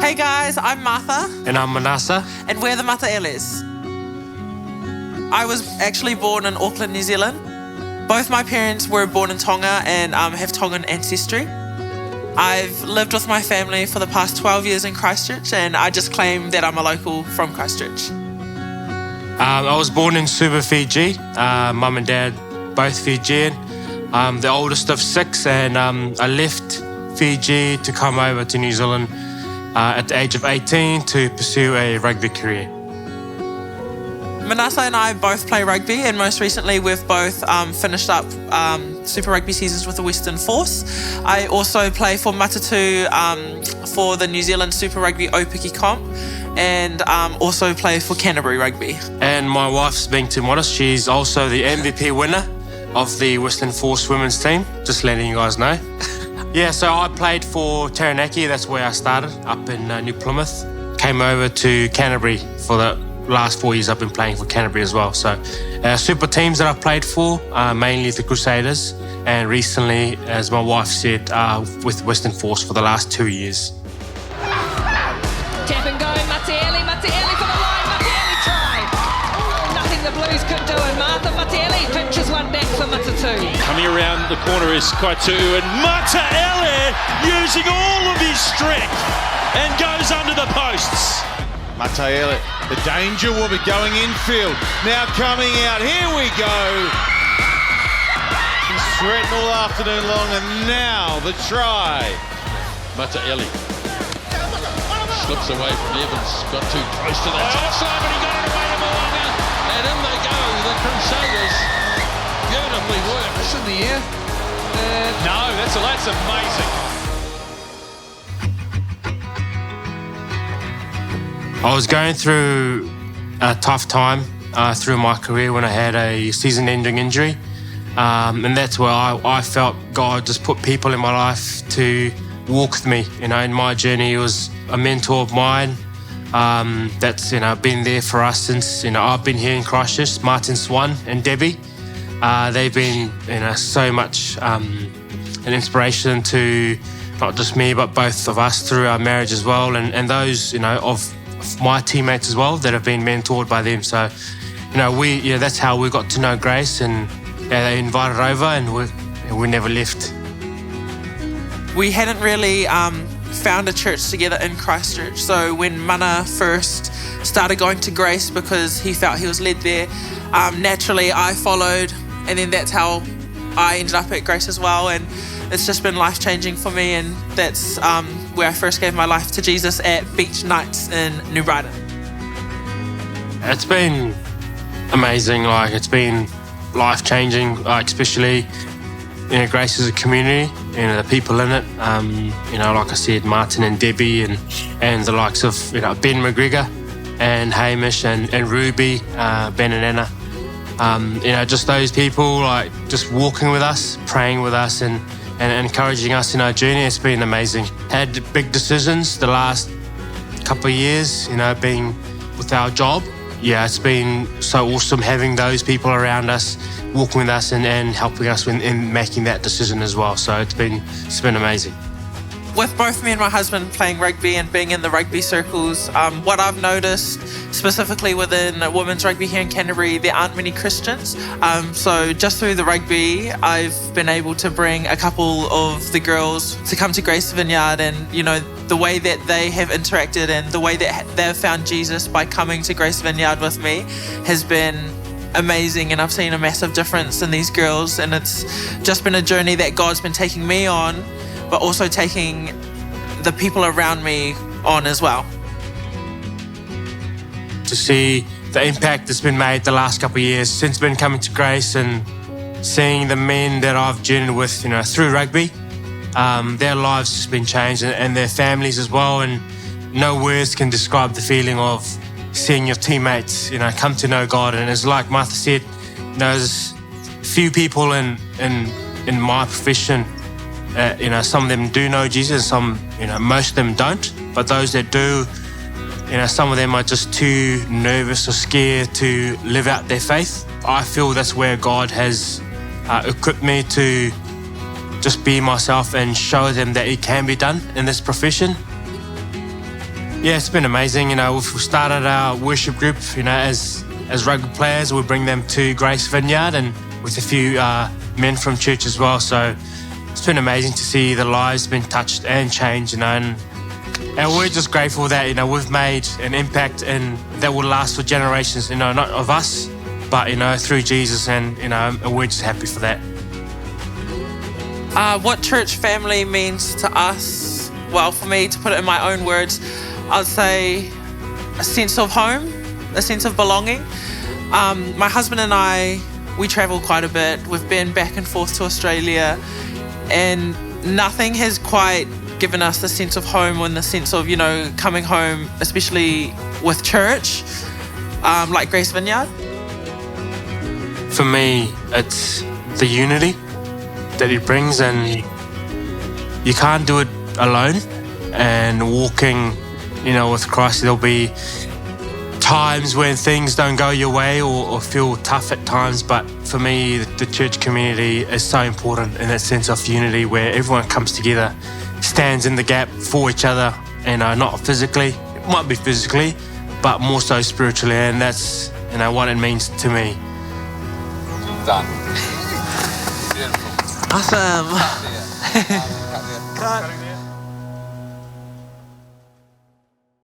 Hey guys, I'm Martha. And I'm Manasa. And we're the Mataeles. I was actually born in Auckland, New Zealand. Both my parents were born in Tonga and have Tongan ancestry. I've lived with my family for the past 12 years in Christchurch, and I just claim that I'm a local from Christchurch. I was born in Suva, Fiji. Mum and dad, both Fijian. I'm the oldest of 6, and I left Fiji to come over to New Zealand at the age of 18 to pursue a rugby career. Manasa and I both play rugby, and most recently we've both finished up Super Rugby seasons with the Western Force. I also play for Matatu for the New Zealand Super Rugby Opiki comp, and also play for Canterbury Rugby. And my wife's being too modest. She's also the MVP winner of the Western Force women's team, just letting you guys know. Yeah, so I played for Taranaki, that's where I started, up in New Plymouth. Came over to Canterbury for the last 4 years. I've been playing for Canterbury as well. So super teams that I've played for, mainly the Crusaders, and recently, as my wife said, with Western Force for the last 2 years. Tap and go, Mataele for the line, Mataele try. Oh, nothing the Blues could do, and Mataele pinches one back for Matatu. Coming around the corner is Kaitu, and Mataele using all of his strength and goes under the posts. Mataele, the danger will be going infield. Now coming out, here we go. He's threatened all afternoon long, and now the try. Mataele slips away from Evans, got too close to that top side, but he got it away to Moana, and in they go, the Crusaders. Beautifully worked. It's in the air. No, that's amazing. I was going through a tough time through my career when I had a season-ending injury. And that's where I felt God just put people in my life to walk with me. You know, in my journey, he was a mentor of mine that's, been there for us since, I've been here in Christchurch. Martin Swan and Debbie, they've been, so much an inspiration to not just me, but both of us through our marriage as well. And those, of my teammates as well that have been mentored by them. So, that's how we got to know Grace, and they invited over, and we never left. We hadn't really found a church together in Christchurch. So when Mana first started going to Grace because he felt he was led there, naturally I followed, and then that's how I ended up at Grace as well. And it's just been life-changing for me, and that's where I first gave my life to Jesus at Beach Nights in New Brighton. It's been amazing. It's been life-changing, especially, Grace as a community, the people in it. Like I said, Martin and Debbie and the likes of, Ben McGregor and Hamish and Ruby, Ben and Anna. Just those people, just walking with us, praying with us, and encouraging us in our journey. It's been amazing. Had big decisions the last couple of years, being with our job. Yeah, it's been so awesome having those people around us, walking with us and helping us in making that decision as well. So it's been amazing. With both me and my husband playing rugby and being in the rugby circles, what I've noticed specifically within women's rugby here in Canterbury, there aren't many Christians. So just through the rugby, I've been able to bring a couple of the girls to come to Grace Vineyard, and, the way that they have interacted and the way that they've found Jesus by coming to Grace Vineyard with me has been amazing. And I've seen a massive difference in these girls, and it's just been a journey that God's been taking me on, but also taking the people around me on as well. To see the impact that's been made the last couple of years since been coming to Grace, and seeing the men that I've journeyed with, through rugby, their lives has been changed, and their families as well. And no words can describe the feeling of seeing your teammates, come to know God. And it's like Martha said, there's few people in my profession. Some of them do know Jesus, some, most of them don't. But those that do, some of them are just too nervous or scared to live out their faith. I feel that's where God has equipped me to just be myself and show them that it can be done in this profession. Yeah, it's been amazing. You know, we've started our worship group, you know, as rugby players. We bring them to Grace Vineyard and with a few men from church as well. So it's been amazing to see the lives been touched and changed, you know, and we're just grateful that, you know, we've made an impact and that will last for generations, you know, not of us, but, you know, through Jesus, and, you know, and we're just happy for that. What church family means to us, well, for me, to put it in my own words, I'd say a sense of home, a sense of belonging. My husband and I, we travel quite a bit. We've been back and forth to Australia, and nothing has quite given us the sense of home, or in the sense of, you know, coming home, especially with church, like Grace Vineyard. For me, it's the unity that it brings, and you can't do it alone. And walking, you know, with Christ, there'll be times when things don't go your way or feel tough at times, but for me, the church community is so important in that sense of unity, where everyone comes together, stands in the gap for each other, you know, not physically, it might be physically, but more so spiritually, and that's, you know, what it means to me. Done. Beautiful. Awesome. Cut there.